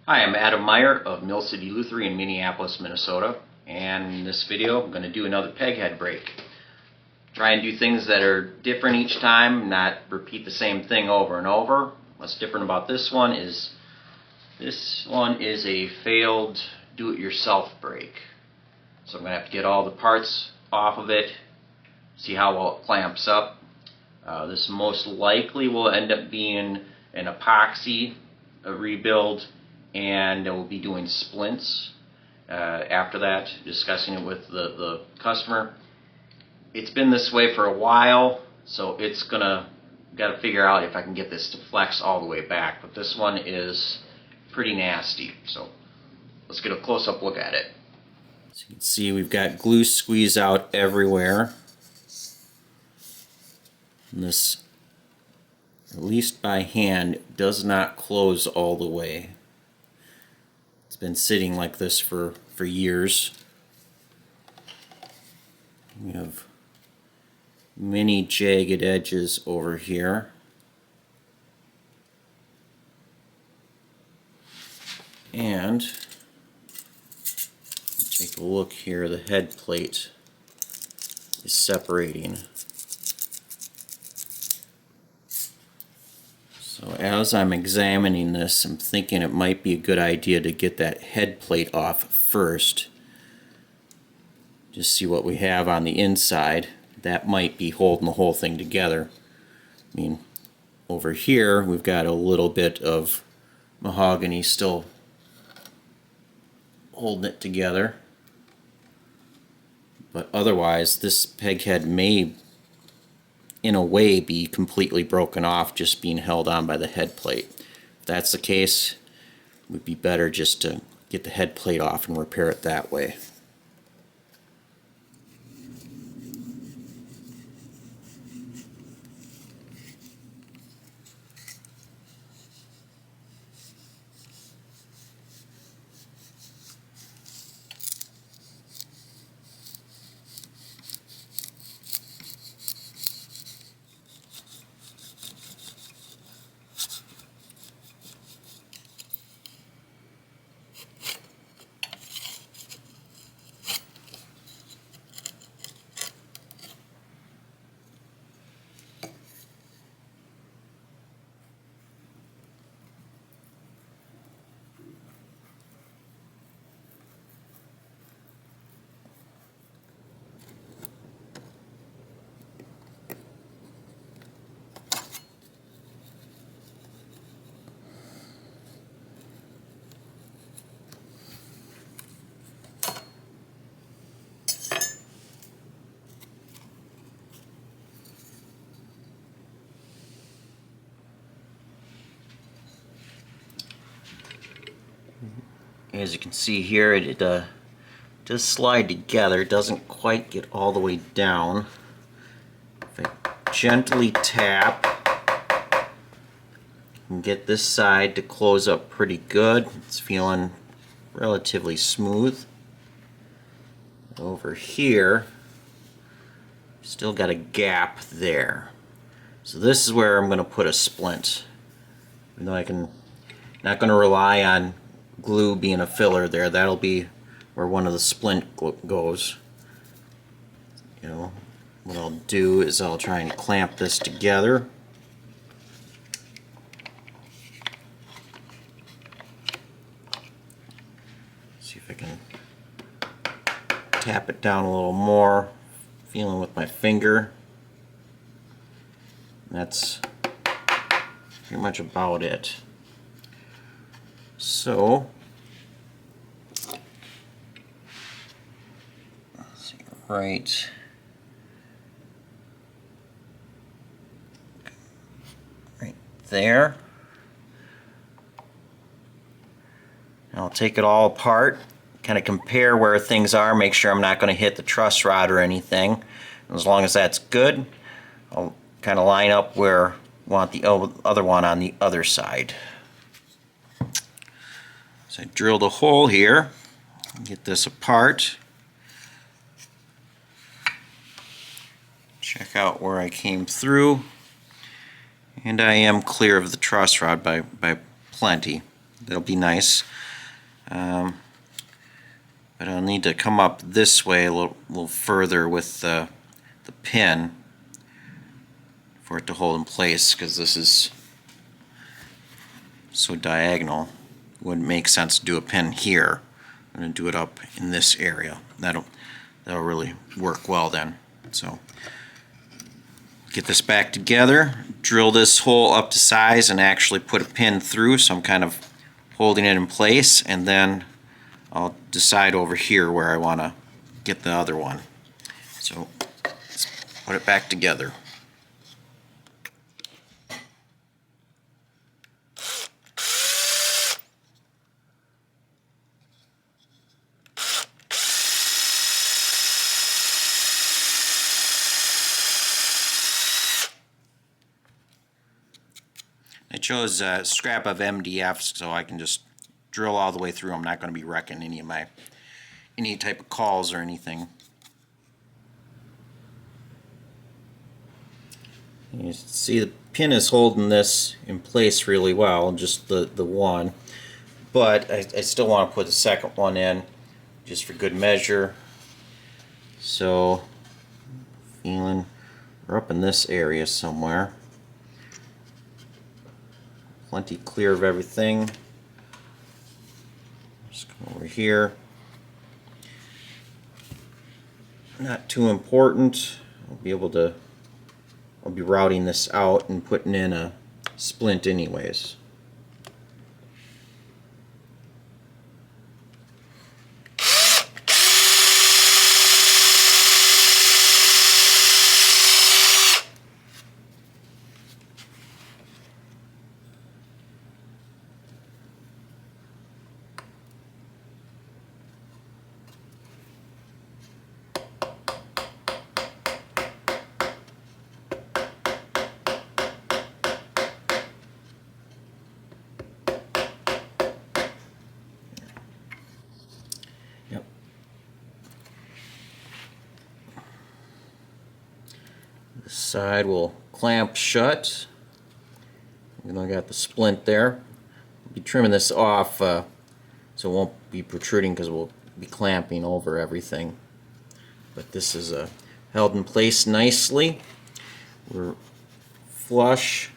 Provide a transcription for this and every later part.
Hi, I'm Adam Meyer of Mill City Lutherie in Minneapolis, Minnesota, and in this video I'm going to do another peghead break. Try and do things that are different each time, not repeat the same thing over and over. What's different about this one is a failed do-it-yourself break. So I'm going to have to get all the parts off of it, see how well it clamps up. This most likely will end up being an epoxy rebuild, and we'll be doing splints after that, discussing it with the customer. It's been this way for a while, so it's got to figure out if I can get this to flex all the way back, but this one is pretty nasty, so let's get a close-up look at it. As you can see, we've got glue squeeze out everywhere. And this, at least by hand, does not close all the way. It's been sitting like this for years. We have many jagged edges over here. And take a look here, the head plate is separating. So as I'm examining this, I'm thinking it might be a good idea to get that head plate off first. Just see what we have on the inside. That might be holding the whole thing together. I mean, over here we've got a little bit of mahogany still holding it together. But otherwise, this peghead may, in a way, be completely broken off, just being held on by the head plate. If that's the case, it would be better just to get the head plate off and repair it that way. As you can see here, it does slide together. It doesn't quite get all the way down. If I gently tap and get this side to close up pretty good, it's feeling relatively smooth. Over here, still got a gap there. So this is where I'm going to put a splint. Even though not going to rely on glue being a filler there. That'll be where one of the splint goes. You know, what I'll do is I'll try and clamp this together. See if I can tap it down a little more, feeling with my finger. And that's pretty much about it. So, let's see, right there. And I'll take it all apart, kind of compare where things are, make sure I'm not going to hit the truss rod or anything. And as long as that's good, I'll kind of line up where I want the other one on the other side. So I drilled a hole here, get this apart, check out where I came through, and I am clear of the truss rod by plenty. That'll be nice. But I'll need to come up this way a little further with the pin for it to hold in place, because this is so diagonal. It wouldn't make sense to do a pin here. I'm going to do it up in this area. That'll really work well then. So get this back together, drill this hole up to size, and actually put a pin through, so I'm kind of holding it in place, and then I'll decide over here where I want to get the other one. So let's put it back together. I chose a scrap of MDF so I can just drill all the way through. I'm not going to be wrecking any type of cauls or anything. You see the pin is holding this in place really well, just the one. But I still want to put the second one in just for good measure. So, feeling we're up in this area somewhere. Plenty clear of everything. Just come over here. Not too important. I'll be routing this out and putting in a splint anyways. This side will clamp shut. And I got the splint there. I'll be trimming this off so it won't be protruding, because we'll be clamping over everything. But this is held in place nicely. We're flush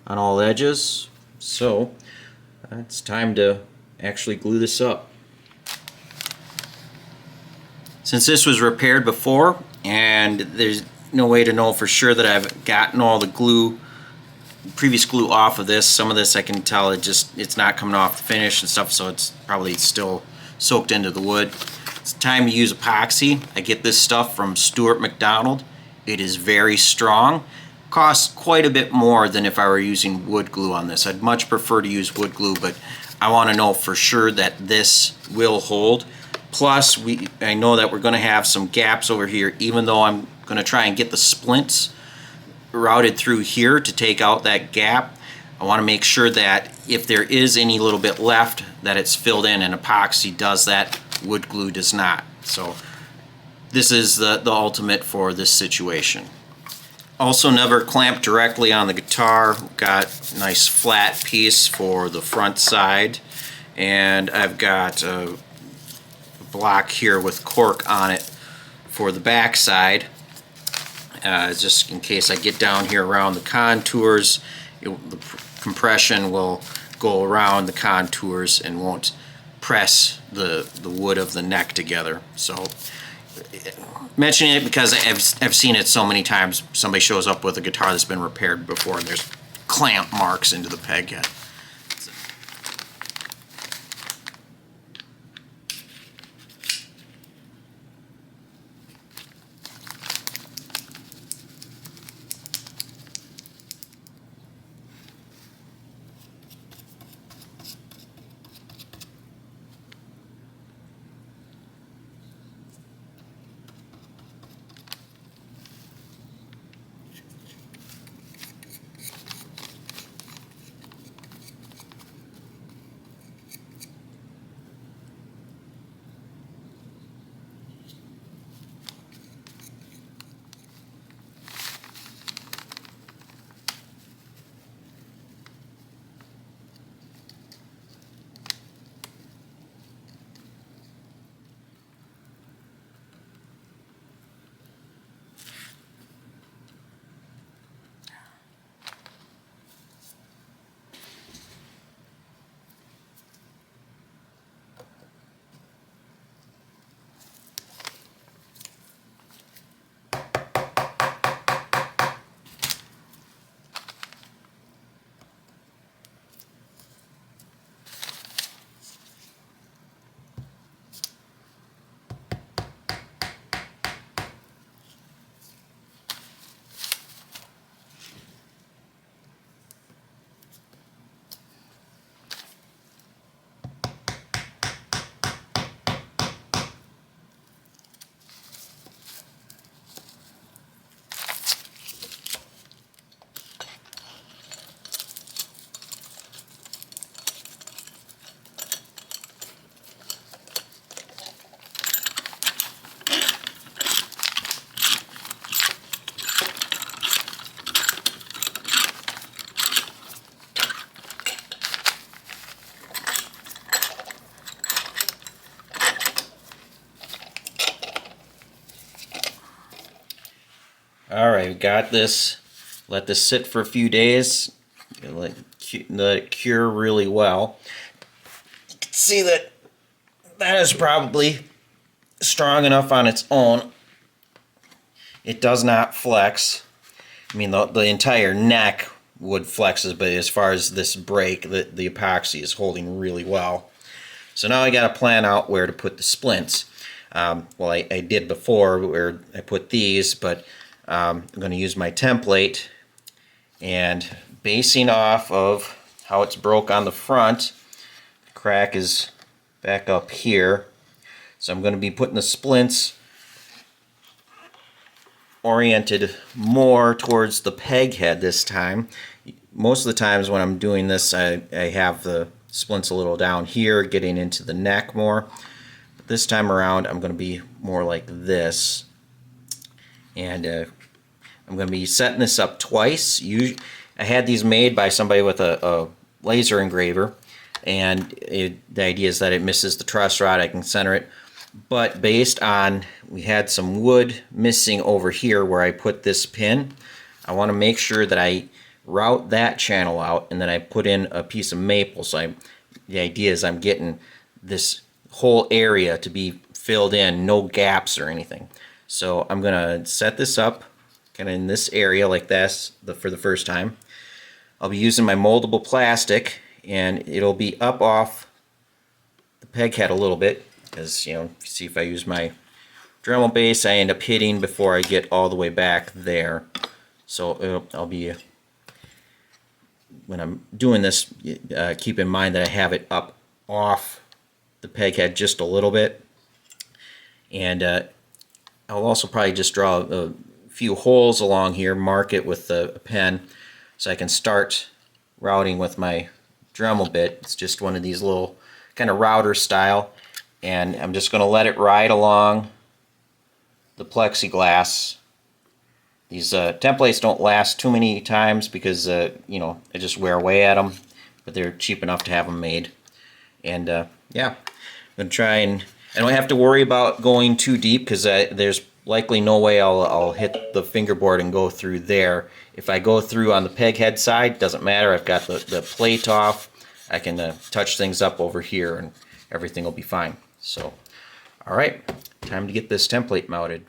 on all edges, so it's time to actually glue this up. Since this was repaired before and there's no way to know for sure that I've gotten all the previous glue off of this, some of this I can tell it's not coming off the finish and stuff, so it's probably still soaked into the wood. It's time to use epoxy. I get this stuff from Stuart McDonald. It is very strong. Costs quite a bit more than if I were using wood glue on this. I'd much prefer to use wood glue, but I want to know for sure that this will hold. Plus, I know that we're going to have some gaps over here, even though I'm going to try and get the splints routed through here to take out that gap. I want to make sure that if there is any little bit left, that it's filled in, and epoxy does that, wood glue does not. So this is the ultimate for this situation. Also, never clamp directly on the guitar. Got a nice flat piece for the front side, and I've got a block here with cork on it for the back side, just in case I get down here around the contours. The compression will go around the contours and won't press the wood of the neck together. So mentioning it because I've seen it so many times. Somebody shows up with a guitar that's been repaired before and there's clamp marks into the peghead. Alright, got this. Let this sit for a few days. Let it cure really well. You can see that that is probably strong enough on its own. It does not flex. I mean, the entire neck would flex, but as far as this break, the epoxy is holding really well. So now I got to plan out where to put the splints. Well, I did before where I put these, but I'm going to use my template, and basing off of how it's broke on the front, the crack is back up here. So I'm going to be putting the splints oriented more towards the peg head this time. Most of the times when I'm doing this, I have the splints a little down here, getting into the neck more. But this time around, I'm going to be more like this. And I'm going to be setting this up twice. I had these made by somebody with a laser engraver, and the idea is that it misses the truss rod. I can center it. But based on, we had some wood missing over here where I put this pin, I want to make sure that I route that channel out, and then I put in a piece of maple. So the idea is I'm getting this whole area to be filled in, no gaps or anything. So I'm going to set this up kind of in this area like this for the first time. I'll be using my moldable plastic, and it'll be up off the peg head a little bit, because, you know, see, if I use my Dremel base, I end up hitting before I get all the way back there. So I'll be, when I'm doing this, keep in mind that I have it up off the peg head just a little bit. And I'll also probably just draw a few holes along here, mark it with a pen, so I can start routing with my Dremel bit. It's just one of these little kind of router style, and I'm just going to let it ride along the plexiglass. These templates don't last too many times because you know, I just wear away at them, but they're cheap enough to have them made. And yeah, I'm going to try, and I don't have to worry about going too deep, because there's likely no way I'll hit the fingerboard and go through there. If I go through on the peg head side, doesn't matter. I've got the plate off. I can touch things up over here, and everything will be fine. So, all right, time to get this template mounted.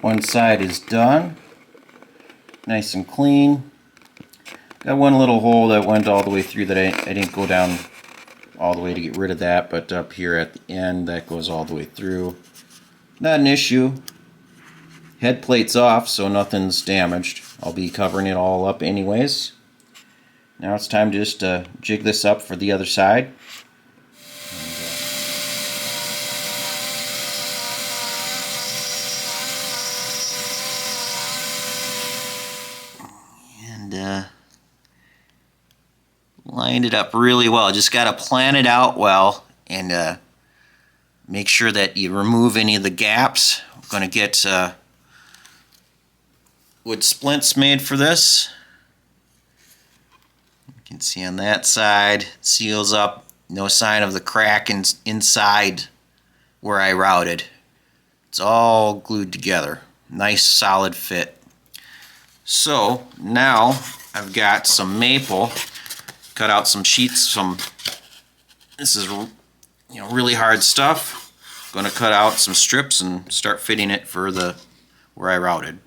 One side is done, nice and clean. Got one little hole that went all the way through that I didn't go down all the way to get rid of that, but up here at the end that goes all the way through. Not an issue. Head plate's off, so nothing's damaged. I'll be covering it all up anyways. Now it's time to just jig this up for the other side. and lined it up really well. Just got to plan it out well and make sure that you remove any of the gaps. I'm going to get wood splints made for this. You can see on that side, seals up, no sign of the crack inside where I routed. It's all glued together. Nice solid fit. So now I've got some maple, cut out some sheets, this is really hard stuff. Going to cut out some strips and start fitting it for where I routed.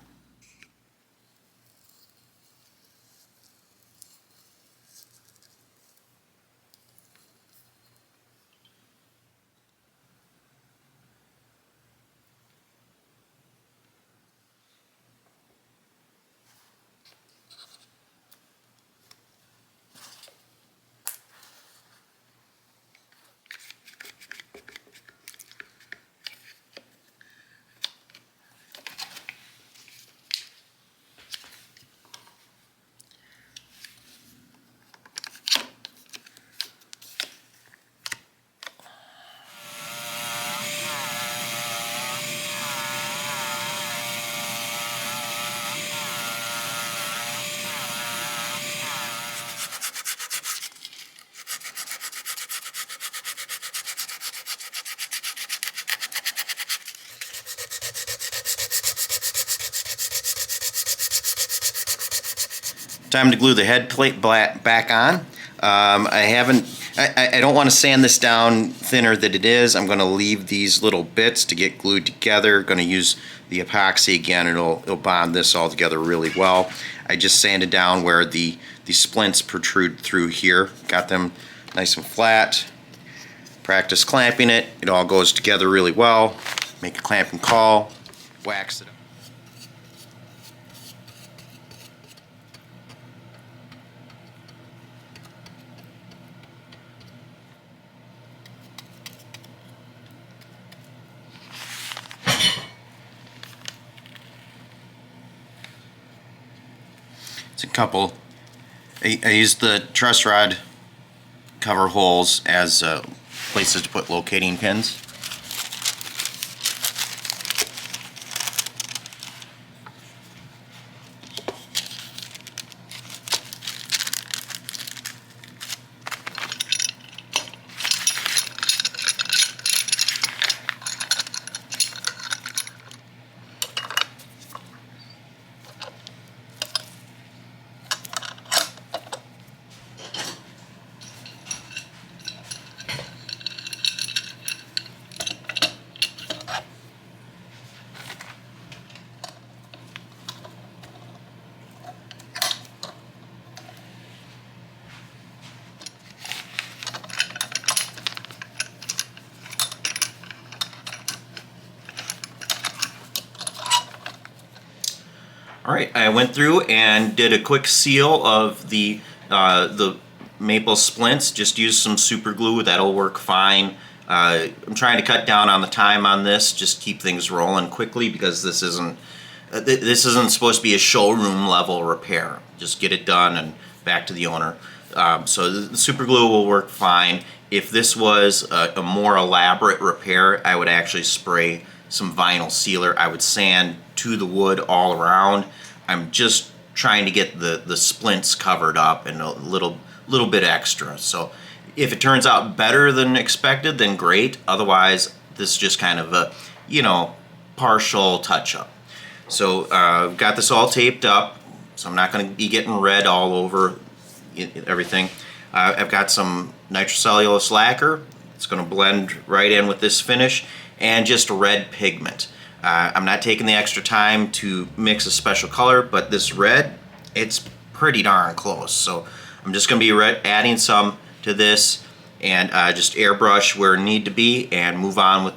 Time to glue the head plate back on. I don't want to sand this down thinner than it is. I'm going to leave these little bits to get glued together. Going to use the epoxy again. It'll bond this all together really well. I just sanded down where the splints protrude through here. Got them nice and flat. Practice clamping it. It all goes together really well. Make a clamping call. Wax it up. It's a couple. I used the truss rod cover holes as places to put locating pins. Alright, I went through and did a quick seal of the maple splints. Just used some super glue, that'll work fine. I'm trying to cut down on the time on this, just keep things rolling quickly because this isn't supposed to be a showroom level repair. Just get it done and back to the owner. So the super glue will work fine. If this was a more elaborate repair, I would actually spray some vinyl sealer. I would sand to the wood all around. I'm just trying to get the splints covered up and a little bit extra. So if it turns out better than expected, then great. Otherwise, this is just kind of a, partial touch-up. So I've got this all taped up, so I'm not going to be getting red all over everything. I've got some nitrocellulose lacquer. It's going to blend right in with this finish, and just red pigment. I'm not taking the extra time to mix a special color, but this red, it's pretty darn close. So I'm just going to be adding some to this and just airbrush where it need to be and move on with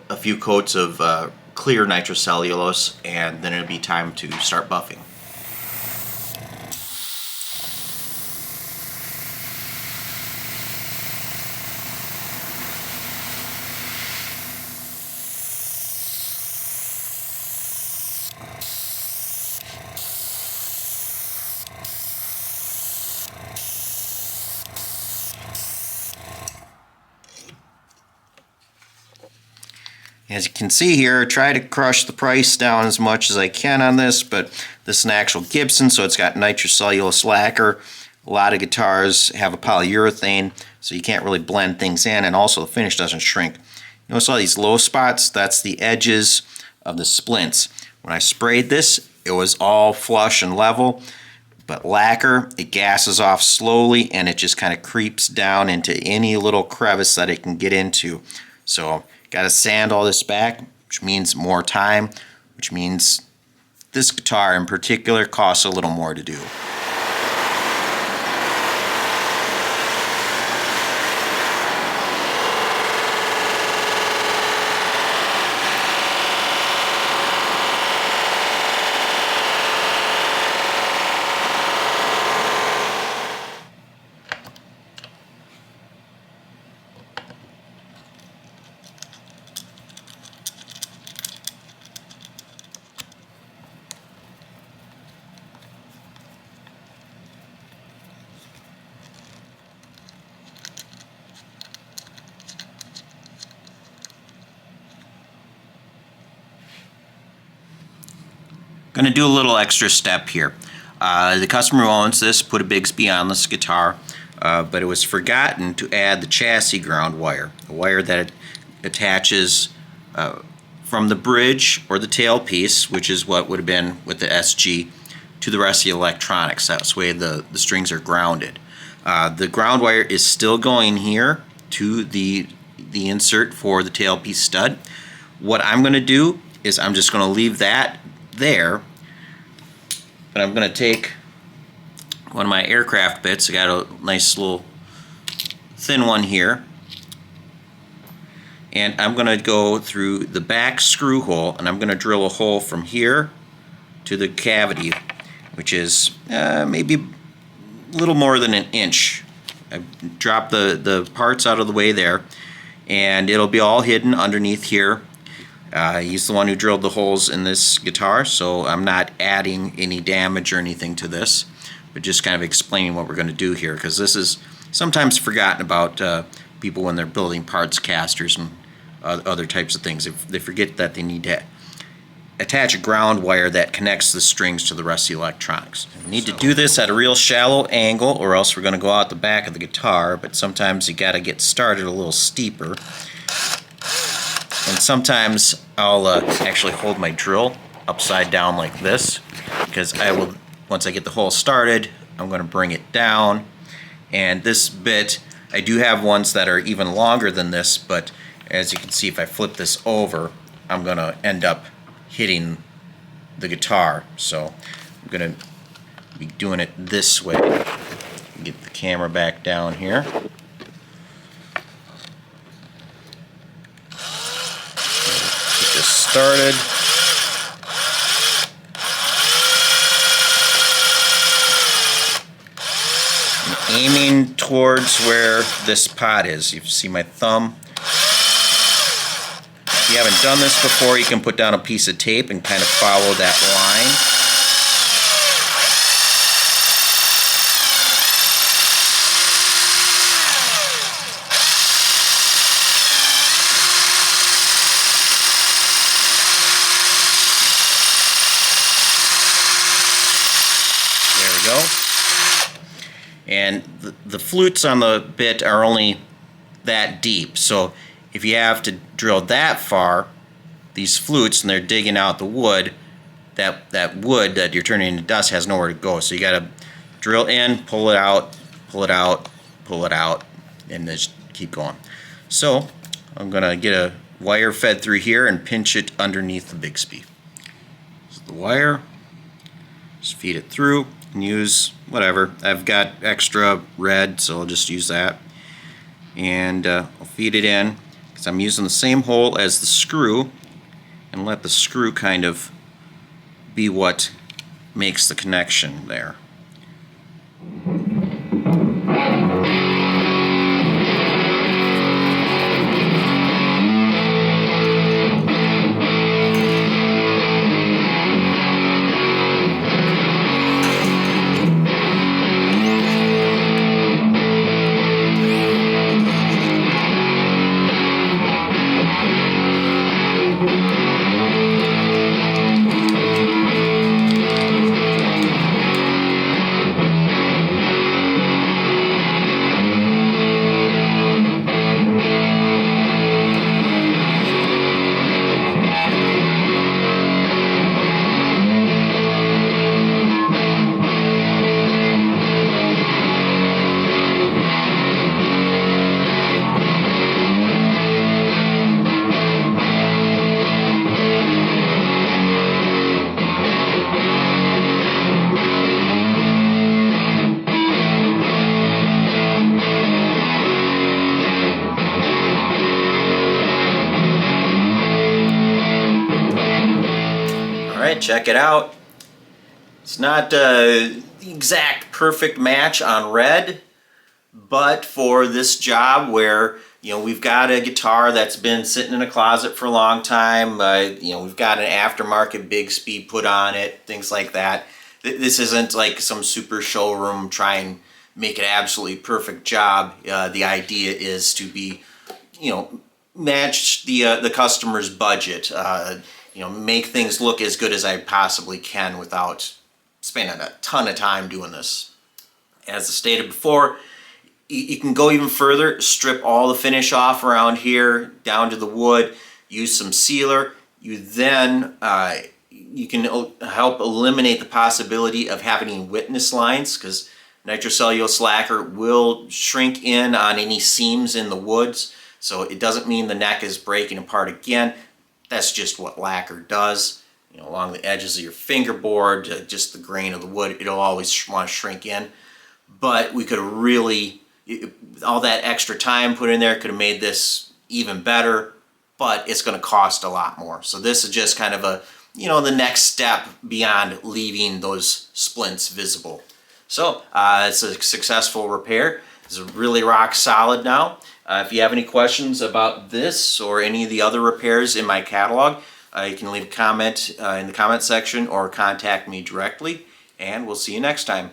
a few coats of clear nitrocellulose, and then it'll be time to start buffing. As you can see here, I try to crush the price down as much as I can on this, but this is an actual Gibson, so it's got nitrocellulose lacquer. A lot of guitars have a polyurethane, so you can't really blend things in, and also the finish doesn't shrink. Notice all these low spots? That's the edges of the splints. When I sprayed this, it was all flush and level, but lacquer, it gases off slowly and it just kind of creeps down into any little crevice that it can get into. So got to sand all this back, which means more time, which means this guitar in particular costs a little more to do. Going to do a little extra step here. The customer who owns this put a Bigsby on this guitar, but it was forgotten to add the chassis ground wire, a wire that attaches from the bridge or the tailpiece, which is what would have been with the SG, to the rest of the electronics. That way the strings are grounded. The ground wire is still going here to the insert for the tailpiece stud. What I'm going to do is I'm just going to leave that there, but I'm going to take one of my aircraft bits. I got a nice little thin one here, and I'm going to go through the back screw hole, and I'm going to drill a hole from here to the cavity, which is maybe a little more than an inch. I dropped the parts out of the way there, and it'll be all hidden underneath here. He's the one who drilled the holes in this guitar, so I'm not adding any damage or anything to this, but just kind of explaining what we're going to do here, because this is sometimes forgotten about people when they're building parts casters and other types of things. They forget that they need to attach a ground wire that connects the strings to the rest of the electronics. We need to do this at a real shallow angle, or else we're going to go out the back of the guitar, but sometimes you got to get started a little steeper. And sometimes I'll actually hold my drill upside down like this, because I will, once I get the hole started, I'm going to bring it down. And this bit, I do have ones that are even longer than this, but as you can see, if I flip this over, I'm going to end up hitting the guitar. So I'm going to be doing it this way. Get the camera back down here. Started. I'm aiming towards where this pot is. You see my thumb. If you haven't done this before, you can put down a piece of tape and kind of follow that line. Go. And the flutes on the bit are only that deep, so if you have to drill that far, these flutes, and they're digging out the wood, that wood that you're turning into dust has nowhere to go. So you got to drill in, pull it out, pull it out, pull it out, and just keep going. So I'm gonna get a wire fed through here and pinch it underneath the Bigsby. So the wire, just feed it through. And use whatever. I've got extra red, so I'll just use that. And I'll feed it in, because I'm using the same hole as the screw, and let the screw kind of be what makes the connection there. check it out. It's not the exact perfect match on red, but for this job where, you know, we've got a guitar that's been sitting in a closet for a long time, you know, we've got an aftermarket Bigsby put on it, things like that. This isn't like some super showroom try and make an absolutely perfect job. The idea is to be, you know, match the customer's budget. You know, make things look as good as I possibly can without spending a ton of time doing this. As I stated before, you can go even further, strip all the finish off around here down to the wood, use some sealer. You then you can help eliminate the possibility of having any witness lines, because nitrocellulose lacquer will shrink in on any seams in the woods, so it doesn't mean the neck is breaking apart again. That's just what lacquer does. You know, along the edges of your fingerboard, just the grain of the wood, it'll always want to shrink in. But we could really, all that extra time put in there could have made this even better, but it's going to cost a lot more. So this is just kind of a, you know, the next step beyond leaving those splints visible. So it's a successful repair. It's really rock solid now. If you have any questions about this or any of the other repairs in my catalog, you can leave a comment in the comment section or contact me directly, and we'll see you next time.